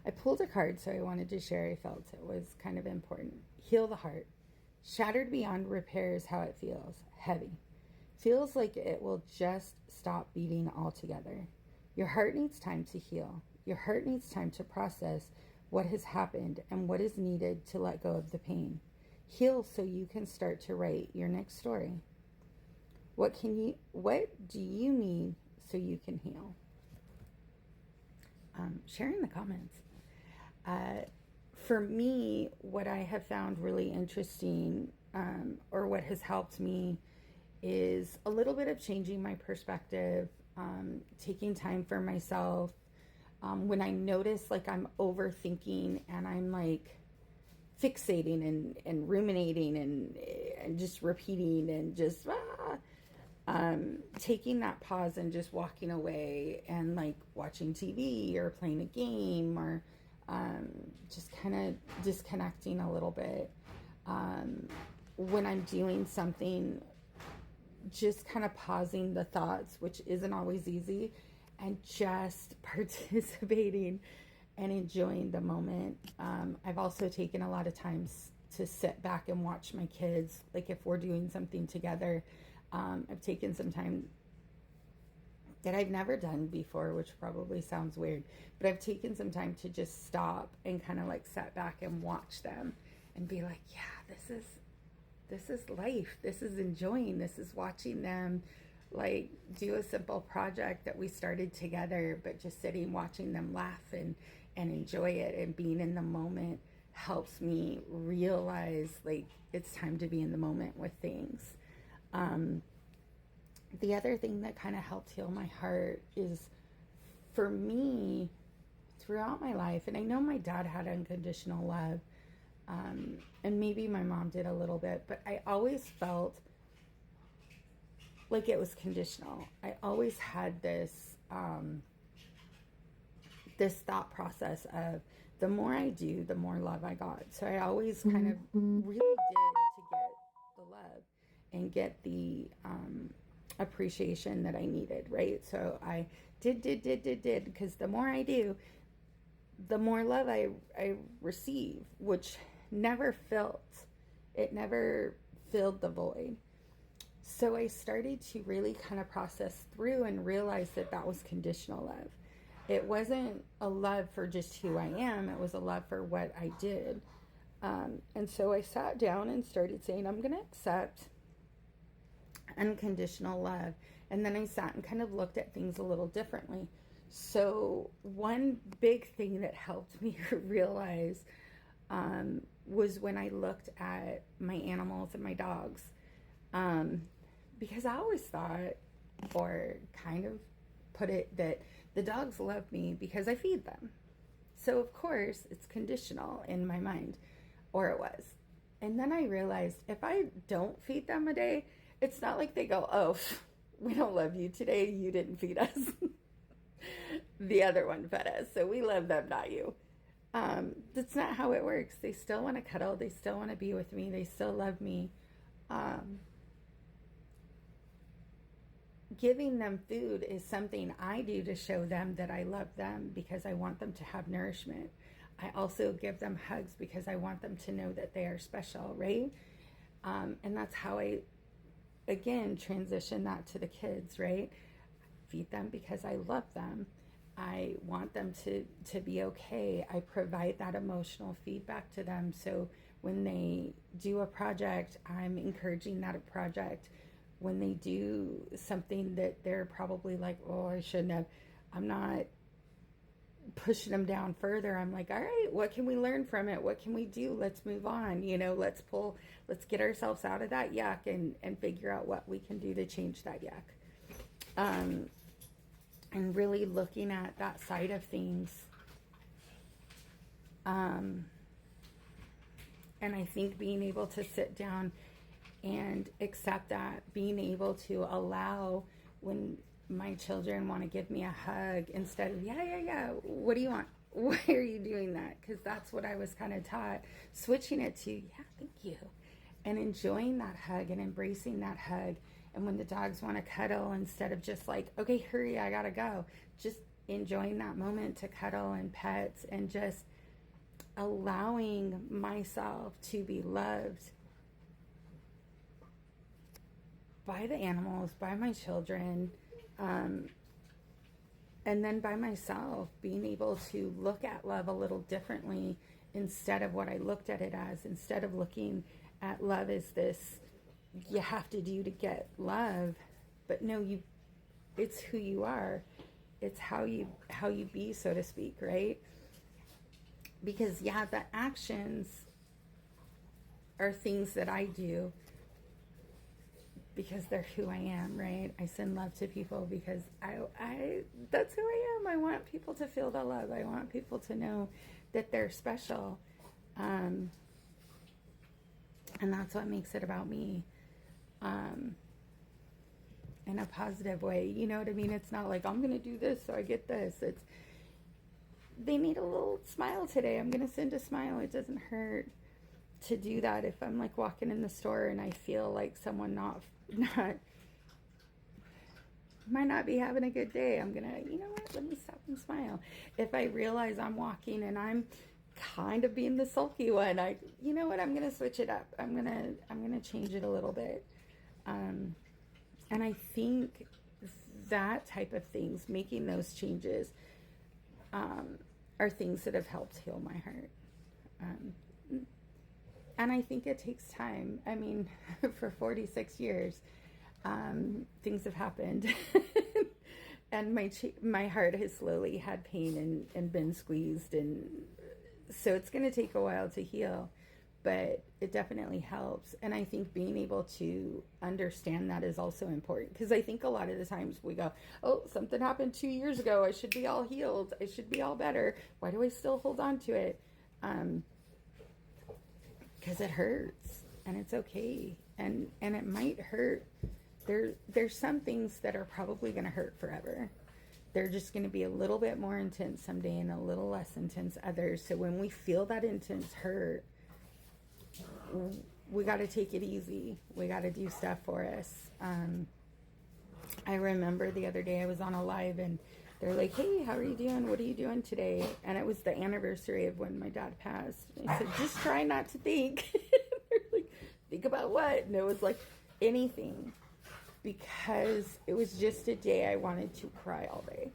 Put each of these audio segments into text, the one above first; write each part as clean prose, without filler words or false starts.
I pulled a card, so I wanted to share. I felt it was kind of important. Heal the heart. Shattered beyond repair is how it feels. Heavy. Feels like it will just stop beating altogether. Your heart needs time to heal. Your heart needs time to process what has happened and what is needed to let go of the pain. Heal so you can start to write your next story. What do you need so you can heal? Share in the comments. For me, what I have found really interesting, or what has helped me, is a little bit of changing my perspective, taking time for myself. When I notice like I'm overthinking and I'm like fixating and ruminating and just repeating and just taking that pause and just walking away and like watching TV or playing a game or just kind of disconnecting a little bit. When I'm doing something, just kind of pausing the thoughts, which isn't always easy, and just participating and enjoying the moment. I've also taken a lot of times to sit back and watch my kids. Like if we're doing something together, I've taken some time that I've never done before, which probably sounds weird, but I've taken some time to just stop and kind of like sit back and watch them and be like, yeah, this is life. This is enjoying. This is watching them like do a simple project that we started together, but just sitting, watching them laugh and enjoy it and being in the moment helps me realize like it's time to be in the moment with things. The other thing that kind of helped heal my heart is, for me, throughout my life, and I know my dad had unconditional love, and maybe my mom did a little bit, but I always felt like it was conditional. I always had this this thought process of the more I do, the more love I got. So I always kind of really did to get the love and get the appreciation that I needed, right? So I did, because the more I do, the more love I receive, which never felt, it never filled the void. So I started to really kind of process through and realize that that was conditional love. It wasn't a love for just who I am, it was a love for what I did. And so I sat down and started saying, I'm going to accept unconditional love. And then I sat and kind of looked at things a little differently. So one big thing that helped me realize was when I looked at my animals and my dogs. Because I always thought, or kind of put it, that the dogs love me because I feed them. So of course it's conditional in my mind, or it was. And then I realized if I don't feed them a day, it's not like they go, oh, we don't love you today, you didn't feed us. The other one fed us, so we love them, not you. That's not how it works. They still want to cuddle, they still want to be with me, they still love me. Giving them food is something I do to show them that I love them, because I want them to have nourishment. I also give them hugs because I want them to know that they are special, right? And that's how I, again, transition that to the kids, right? Feed them because I love them. I want them to be okay. I provide that emotional feedback to them. So when they do a project, I'm encouraging that project. When they do something that they're probably like, oh, I shouldn't have, I'm not pushing them down further. I'm like, all right, what can we learn from it? What can we do? Let's move on. Let's get ourselves out of that yuck and figure out what we can do to change that yuck. And really looking at that side of things. And I think being able to sit down and accept that, being able to allow when my children want to give me a hug, instead of, yeah, what do you want? Why are you doing that? Because that's what I was kind of taught. Switching it to, yeah, thank you. And enjoying that hug and embracing that hug. And when the dogs want to cuddle, instead of just like, okay, hurry, I gotta go. Just enjoying that moment to cuddle and pets and just allowing myself to be loved by the animals, by my children, and then by myself, being able to look at love a little differently instead of what I looked at it as, instead of looking at love as this you have to do to get love. But no, it's who you are. It's how you be, so to speak, right? Because yeah, the actions are things that I do because they're who I am, right? I send love to people because I that's who I am. I want people to feel the love. I want people to know that they're special. And that's what makes it about me. In a positive way, you know what I mean? It's not like I'm gonna do this so I get this. It's they need a little smile today. I'm gonna send a smile. It doesn't hurt to do that. If I'm like walking in the store and I feel like someone might not be having a good day, I'm gonna, you know what, let me stop and smile. If I realize I'm walking and I'm kind of being the sulky one, you know what, I'm gonna switch it up. I'm gonna change it a little bit. And I think that type of things, making those changes, are things that have helped heal my heart. And I think it takes time. I mean, for 46 years, things have happened. And my heart has slowly had pain and been squeezed. And so it's going to take a while to heal. But it definitely helps. And I think being able to understand that is also important. Because I think a lot of the times we go, oh, something happened 2 years ago. I should be all healed. I should be all better. Why do I still hold on to it? Because it hurts. And it's okay. And it might hurt. There's some things that are probably going to hurt forever. They're just going to be a little bit more intense someday and a little less intense others. So when we feel that intense hurt, we got to take it easy. We got to do stuff for us. I remember the other day I was on a live and they're like, hey, how are you doing? What are you doing today? And it was the anniversary of when my dad passed. I said, just try not to think. They're like, think about what? And it was like anything, because it was just a day I wanted to cry all day.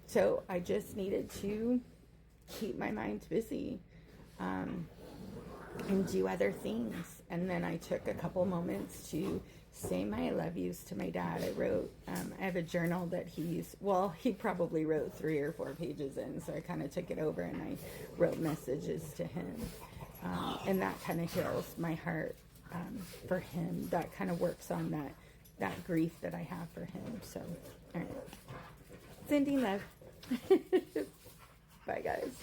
So I just needed to keep my mind busy. And do other things. And then I took a couple moments to say my I love yous to my dad. I wrote, I have a journal that he probably wrote 3 or 4 pages in, so I kind of took it over and I wrote messages to him. And that kind of heals my heart for him. That kind of works on that grief that I have for him. So, all right. Sending love. Bye, guys.